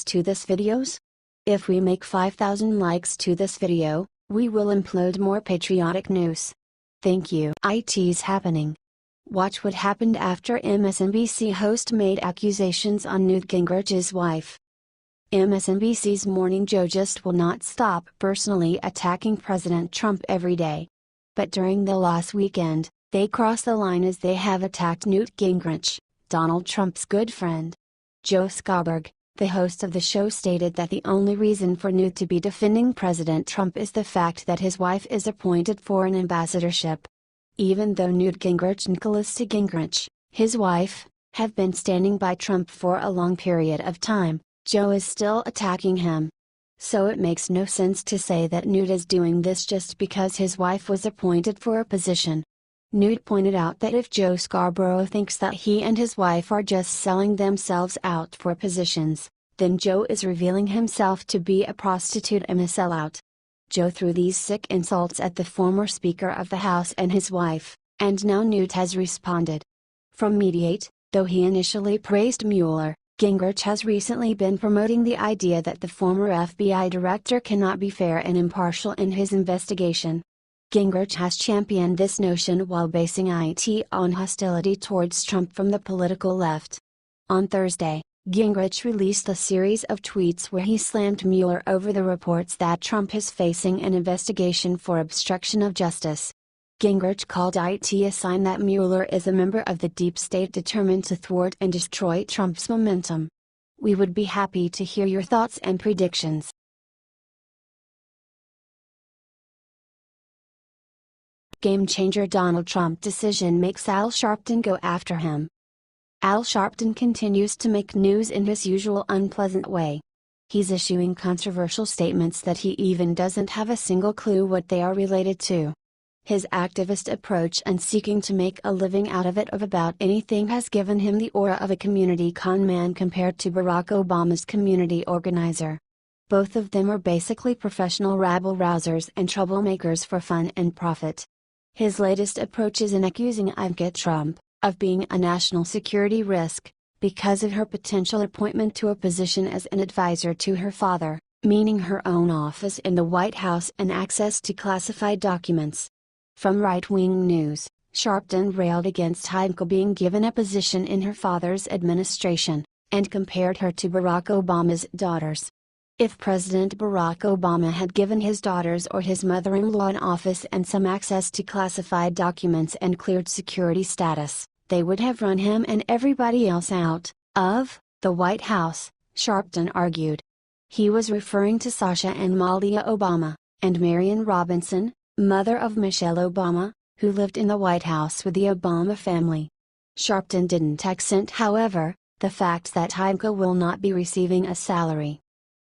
likes to this videos? If we make 5,000 likes to this video, we will upload more patriotic news. Thank you. It's happening. Watch what happened after MSNBC host made accusations on Newt Gingrich's wife. MSNBC's Morning Joe just will not stop personally attacking President Trump every day. But during the last weekend, they crossed the line as they have attacked Newt Gingrich, Donald Trump's good friend. Joe Scarborough, the host of the show, stated that the only reason for Newt to be defending President Trump is the fact that his wife is appointed for an ambassadorship. Even though Newt Gingrich and Callista Gingrich, his wife, have been standing by Trump for a long period of time, Joe is still attacking him. So it makes no sense to say that Newt is doing this just because his wife was appointed for a position. Newt pointed out that if Joe Scarborough thinks that he and his wife are just selling themselves out for positions, then Joe is revealing himself to be a prostitute and a sellout. Joe threw these sick insults at the former Speaker of the House and his wife, and now Newt has responded. From Mediaite, though he initially praised Mueller, Gingrich has recently been promoting the idea that the former FBI director cannot be fair and impartial in his investigation. Gingrich has championed this notion while basing it on hostility towards Trump from the political left. On Thursday, Gingrich released a series of tweets where he slammed Mueller over the reports that Trump is facing an investigation for obstruction of justice. Gingrich called it a sign that Mueller is a member of the deep state determined to thwart and destroy Trump's momentum. We would be happy to hear your thoughts and predictions. Game changer: Donald Trump decision makes Al Sharpton go after him. Al Sharpton continues to make news in his usual unpleasant way. He's issuing controversial statements that he even doesn't have a single clue what they are related to. His activist approach and seeking to make a living out of it of about anything has given him the aura of a community con man compared to Barack Obama's community organizer. Both of them are basically professional rabble-rousers and troublemakers for fun and profit. His latest approach is in accusing Ivanka Trump of being a national security risk, because of her potential appointment to a position as an advisor to her father, meaning her own office in the White House and access to classified documents. From right-wing news, Sharpton railed against Ivanka being given a position in her father's administration, and compared her to Barack Obama's daughters. If President Barack Obama had given his daughters or his mother-in-law an office and some access to classified documents and cleared security status, they would have run him and everybody else out of the White House, Sharpton argued. He was referring to Sasha and Malia Obama, and Marion Robinson, mother of Michelle Obama, who lived in the White House with the Obama family. Sharpton didn't accent, however, the fact that Ivanka will not be receiving a salary.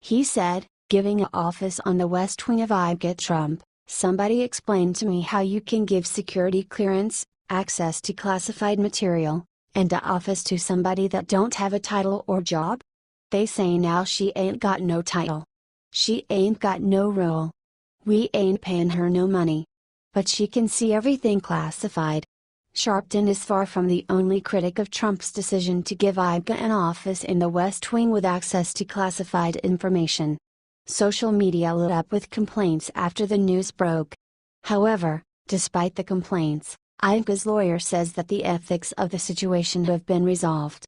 He said, giving an office on the West Wing of Ivanka Trump, "Somebody explain to me how you can give security clearance, access to classified material, and a office to somebody that don't have a title or job? They say now she ain't got no title. She ain't got no role. We ain't paying her no money. But she can see everything classified." Sharpton is far from the only critic of Trump's decision to give Ivanka an office in the West Wing with access to classified information. Social media lit up with complaints after the news broke. However, despite the complaints, Ivanka's lawyer says that the ethics of the situation have been resolved.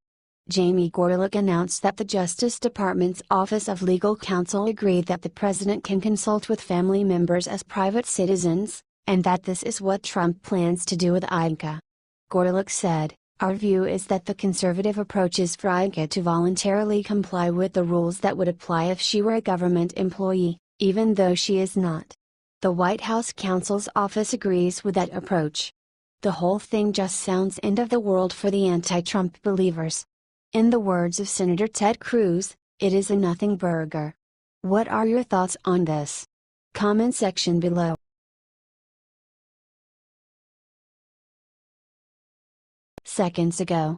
Jamie Gorelick announced that the Justice Department's Office of Legal Counsel agreed that the president can consult with family members as private citizens, and that this is what Trump plans to do with Ivanka. Gorelick said, "Our view is that the conservative approach is for Ivanka to voluntarily comply with the rules that would apply if she were a government employee, even though she is not." The White House counsel's office agrees with that approach. The whole thing just sounds end of the world for the anti-Trump believers. In the words of Senator Ted Cruz, it is a nothing burger. What are your thoughts on this? Comment section below. Seconds ago.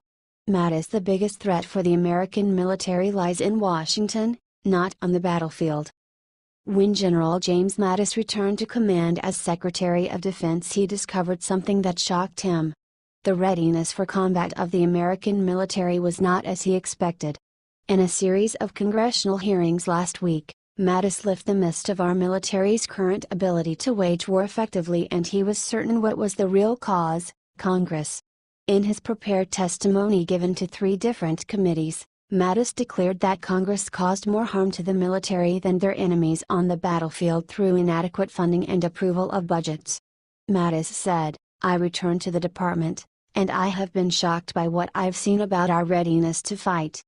Mattis: the biggest threat for the American military lies in Washington, not on the battlefield. When General James Mattis returned to command as Secretary of Defense, he discovered something that shocked him. The readiness for combat of the American military was not as he expected. In a series of congressional hearings last week, Mattis lifted the mist of our military's current ability to wage war effectively, and he was certain what was the real cause: Congress. In his prepared testimony given to 3 different committees, Mattis declared that Congress caused more harm to the military than their enemies on the battlefield through inadequate funding and approval of budgets. Mattis said, "I returned to the department, and I have been shocked by what I've seen about our readiness to fight.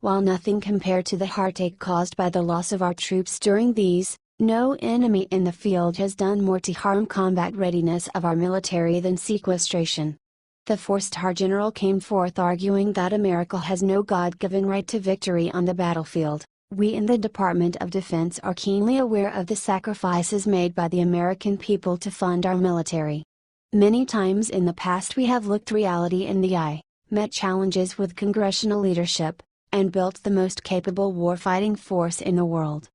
While nothing compared to the heartache caused by the loss of our troops during these, no enemy in the field has done more to harm combat readiness of our military than sequestration." The 4-star general came forth arguing that America has no God-given right to victory on the battlefield. "We in the Department of Defense are keenly aware of the sacrifices made by the American people to fund our military. Many times in the past we have looked reality in the eye, met challenges with congressional leadership, and built the most capable warfighting force in the world.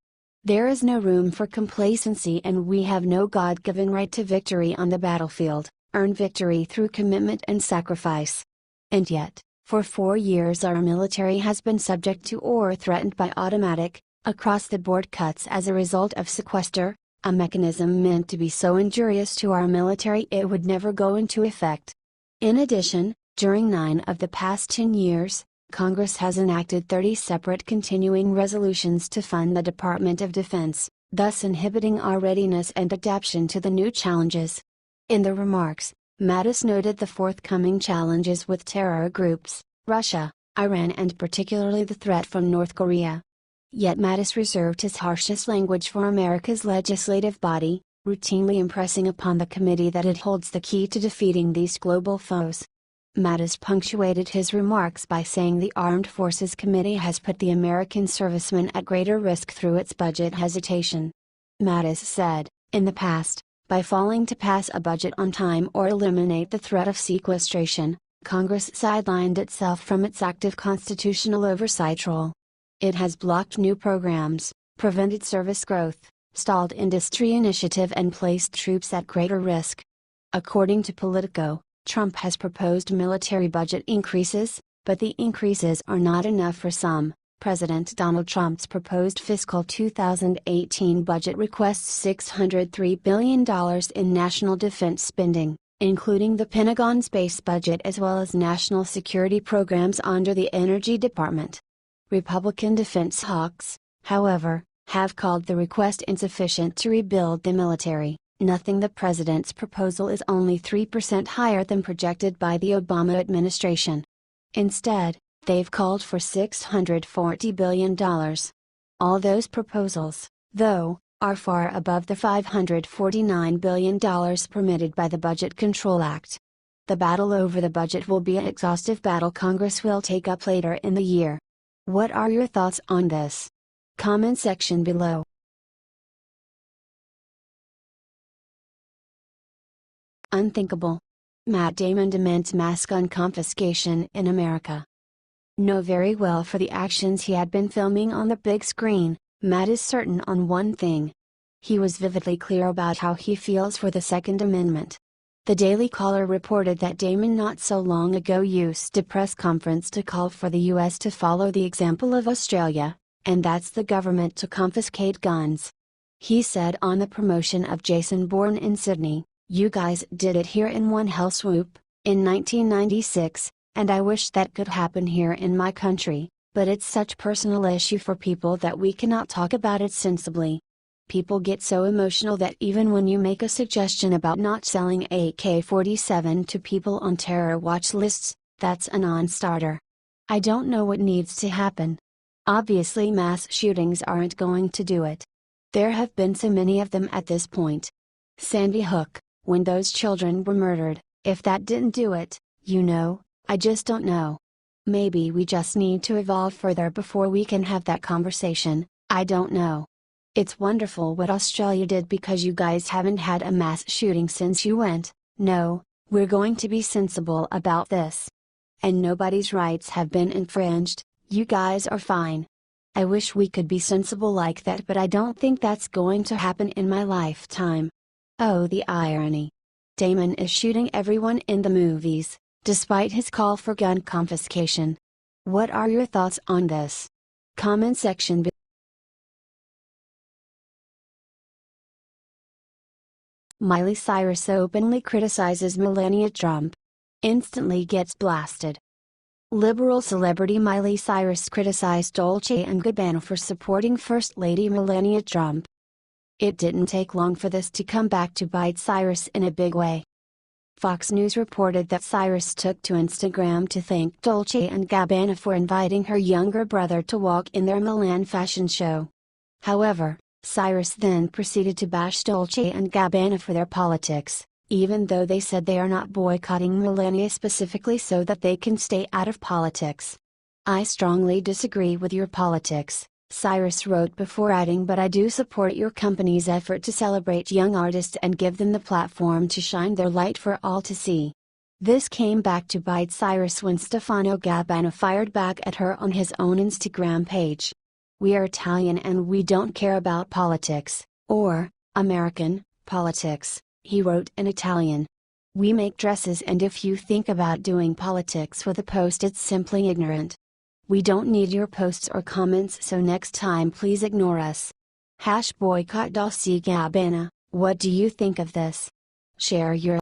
There is no room for complacency, and we have no God-given right to victory on the battlefield, earn victory through commitment and sacrifice. And yet, for 4 years our military has been subject to or threatened by automatic, across-the-board cuts as a result of sequester, a mechanism meant to be so injurious to our military it would never go into effect. In addition, during 9 of the past 10 years, Congress has enacted 30 separate continuing resolutions to fund the Department of Defense, thus inhibiting our readiness and adaptation to the new challenges." In the remarks, Mattis noted the forthcoming challenges with terror groups, Russia, Iran, and particularly the threat from North Korea. Yet Mattis reserved his harshest language for America's legislative body, routinely impressing upon the committee that it holds the key to defeating these global foes. Mattis punctuated his remarks by saying the Armed Forces Committee has put the American servicemen at greater risk through its budget hesitation. Mattis said, "In the past, by failing to pass a budget on time or eliminate the threat of sequestration, Congress sidelined itself from its active constitutional oversight role. It has blocked new programs, prevented service growth, stalled industry initiative, and placed troops at greater risk." According to Politico, Trump has proposed military budget increases, but the increases are not enough for some. President Donald Trump's proposed fiscal 2018 budget requests $603 billion in national defense spending, including the Pentagon's base budget as well as national security programs under the Energy Department. Republican defense hawks, however, have called the request insufficient to rebuild the military, noting the president's proposal is only 3% higher than projected by the Obama administration. Instead, they've called for $640 billion. All those proposals, though, are far above the $549 billion permitted by the Budget Control Act. The battle over the budget will be an exhaustive battle Congress will take up later in the year. What are your thoughts on this? Comment section below. Unthinkable. Matt Damon demands mass gun confiscation in America. Know very well for the actions he had been filming on the big screen, Matt is certain on one thing. He was vividly clear about how he feels for the Second Amendment. The Daily Caller reported that Damon not so long ago used a press conference to call for the U.S. to follow the example of Australia, and that's the government to confiscate guns. He said on the promotion of Jason Bourne in Sydney, "You guys did it here in one hell swoop, in 1996, and I wish that could happen here in my country, but it's such personal issue for people that we cannot talk about it sensibly. People get so emotional that even when you make a suggestion about not selling AK-47 to people on terror watch lists, that's a non-starter. I don't know what needs to happen. Obviously mass shootings aren't going to do it. There have been so many of them at this point. Sandy Hook, when those children were murdered, if that didn't do it, I just don't know. Maybe we just need to evolve further before we can have that conversation, I don't know. It's wonderful what Australia did because you guys haven't had a mass shooting since you went. No, we're going to be sensible about this. And nobody's rights have been infringed, you guys are fine. I wish we could be sensible like that, but I don't think that's going to happen in my lifetime." Oh, the irony. Damon is shooting everyone in the movies, despite his call for gun confiscation. What are your thoughts on this? Comment section. Miley Cyrus openly criticizes Melania Trump. Instantly gets blasted. Liberal celebrity Miley Cyrus criticized Dolce & Gabbana for supporting First Lady Melania Trump. It didn't take long for this to come back to bite Cyrus in a big way. Fox News reported that Cyrus took to Instagram to thank Dolce & Gabbana for inviting her younger brother to walk in their Milan fashion show. However, Cyrus then proceeded to bash Dolce & Gabbana for their politics, even though they said they are not boycotting Melania specifically so that they can stay out of politics. "I strongly disagree with your politics," Cyrus wrote before adding, "but I do support your company's effort to celebrate young artists and give them the platform to shine their light for all to see." This came back to bite Cyrus when Stefano Gabbana fired back at her on his own Instagram page. "We are Italian and we don't care about politics, or American politics," he wrote in Italian. "We make dresses, and if you think about doing politics with a post, it's simply ignorant. We don't need your posts or comments, so next time please ignore us." #boycott Dolce & Gabbana. What do you think of this? Share your